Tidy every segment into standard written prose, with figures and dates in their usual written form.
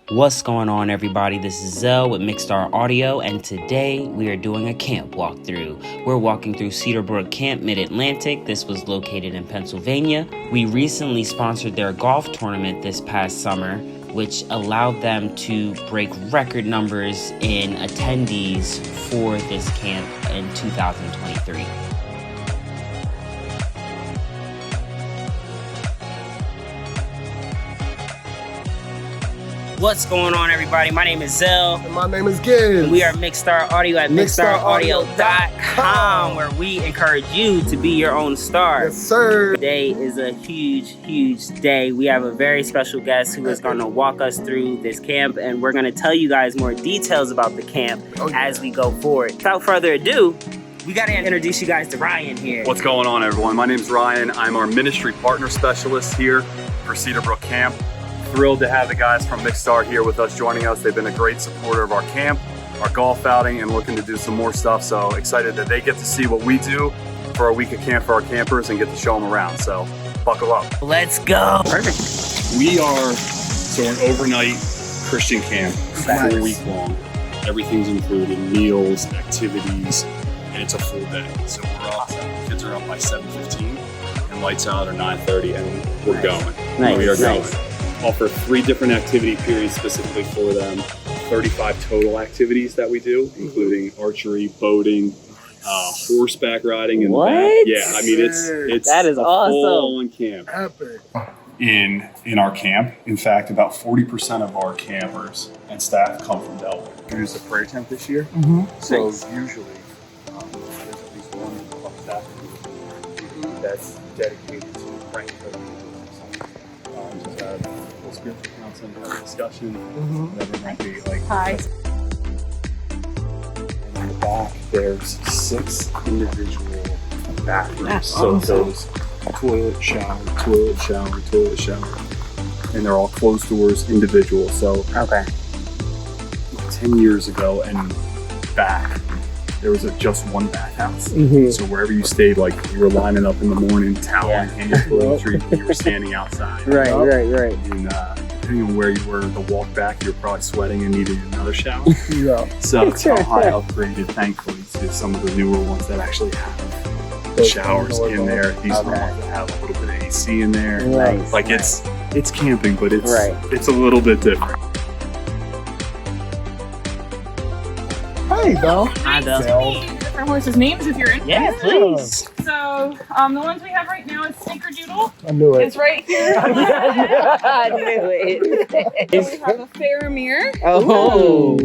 What's going on, everybody? This is Zell with MixStar Audio, and today we are doing a camp walkthrough. We're walking through Cedarbrook Camp, MidAtlantic. This was located in Pennsylvania. We recently sponsored their golf tournament this past summer, which allowed them to break record numbers in attendees for this camp in 2023. What's going on, everybody? My name is Zell. And my name is Giz. And we are MixStar Audio at MixStarAudio.com, where we encourage you to be your own star. Yes, sir. Today is a huge day. We have a very special guest who is going to walk us through this camp, and we're going to tell you guys more details about the camp as we go forward. Without further ado, we got to introduce you guys to Ryan here. What's going on, everyone? My name's Ryan. I'm our ministry partner specialist here for Cedarbrook Camp. Thrilled to have the guys from MixStar here with us, joining us. They've been a great supporter of our camp, our golf outing, and looking to do some more stuff. So excited that they get to see what we do for our week of camp for our campers and get to show them around. So buckle up. Let's go. Perfect. We are an overnight Christian camp, 4 week long. Everything's included, meals, activities, and it's a full day. So we're up, kids are up by 7:15 and lights out at 9:30, and we're going. Nice. We are going. Nice. Offer 3 different activity periods specifically for them. 35 total activities that we do, including archery, boating, horseback riding, and what? Yeah, I mean it's that is awesome. Full-on camp. Epic. In our camp, in fact, about 40% of our campers and staff come from Delaware. We used a prayer tent this year, so usually there's at least one of staff that's dedicated to praying for the just have a spiritual counseling, have a discussion, whatever it might be. Like, hi. And in the back, there's 6 individual bathrooms. That's so awesome. those toilet, shower, and they're all closed doors, individual. So Okay. 10 years ago and back, there was just one bathhouse. So wherever you stayed, like you were lining up in the morning, toweling, hanging toiletry, and you were standing outside. Right. And depending on where you were, the walk back, you're probably sweating and needing another shower. Yeah. So it's how I upgraded, thankfully, to some of the newer ones that actually have the showers in there. These are the ones that have a little bit of AC in there. Nice. Like it's camping, but it's Right. a little bit different. Hey, Belle. Hi, Belle. Different horses' names if you're interested. Yeah, please. So the ones we have right now is Snickerdoodle. I knew it. It's right here. I knew it. We have a Faramir, Oh.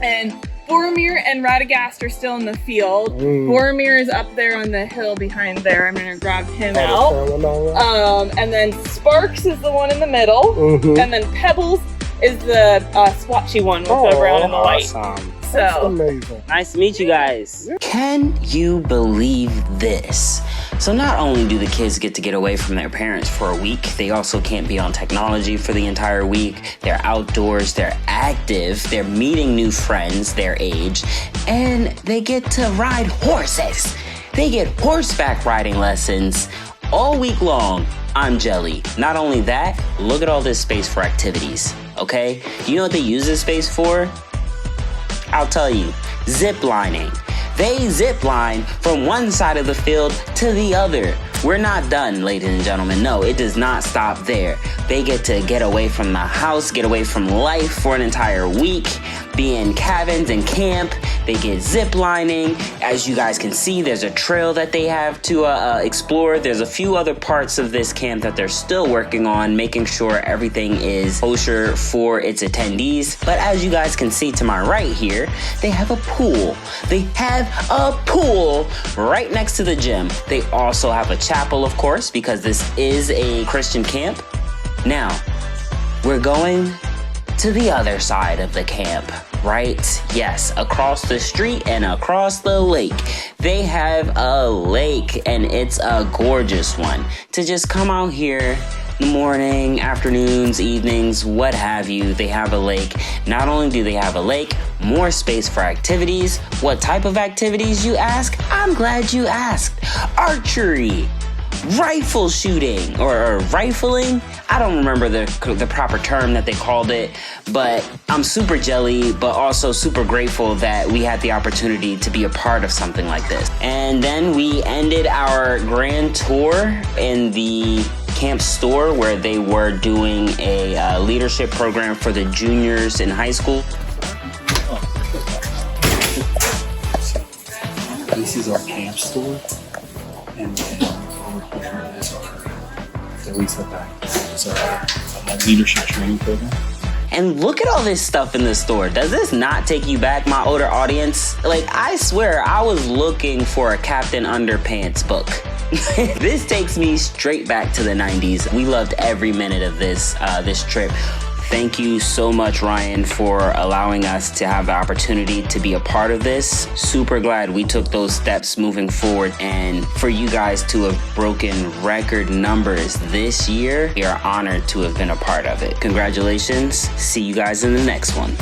and Boromir and Radagast are still in the field. Boromir is up there on the hill behind there. I'm gonna grab him out. And then Sparks is the one in the middle, and then Pebbles is the splotchy one with the brown and the white. Awesome. So Amazing. Nice to meet you guys. Can you believe this? So not only do the kids get to get away from their parents for a week, they also can't be on technology for the entire week. They're outdoors, they're active, they're meeting new friends their age, and they get to ride horses. They get horseback riding lessons all week long. I'm jelly. Not only that, look at all this space for activities, okay? You know what they use this space for? I'll tell you, zip lining. They zip line from one side of the field to the other. We're not done, ladies and gentlemen. No, it does not stop there. They get to get away from the house, get away from life for an entire week, be in cabins and camp. They get zip lining. As you guys can see, there's a trail that they have to explore. There's a few other parts of this camp that they're still working on, making sure everything is kosher for its attendees. But as you guys can see to my right here, they have a pool. They have a pool right next to the gym. They also have a chapel, of course, because this is a Christian camp. Now, we're going to the other side of the camp, right? Yes, across the street and across the lake. They have a lake, and it's a gorgeous one. To just come out here in the morning, afternoons, evenings, what have you, they have a lake. Not only do they have a lake, more space for activities. What type of activities, you ask? I'm glad you asked. Archery. rifle shooting or rifling. I don't remember the proper term that they called it, but I'm super jelly, but also super grateful that we had the opportunity to be a part of something like this. And then we ended our grand tour in the camp store where they were doing a leadership program for the juniors in high school. This is our camp store, and then over here is our leadership training program. And look at all this stuff in the store. Does this not take you back, my older audience? Like, I swear I was looking for a Captain Underpants book. This takes me straight back to the 90s. We loved every minute of this trip. Thank you so much, Ryan, for allowing us to have the opportunity to be a part of this. Super glad we took those steps moving forward, and for you guys to have broken record numbers this year, we are honored to have been a part of it. Congratulations. See you guys in the next one.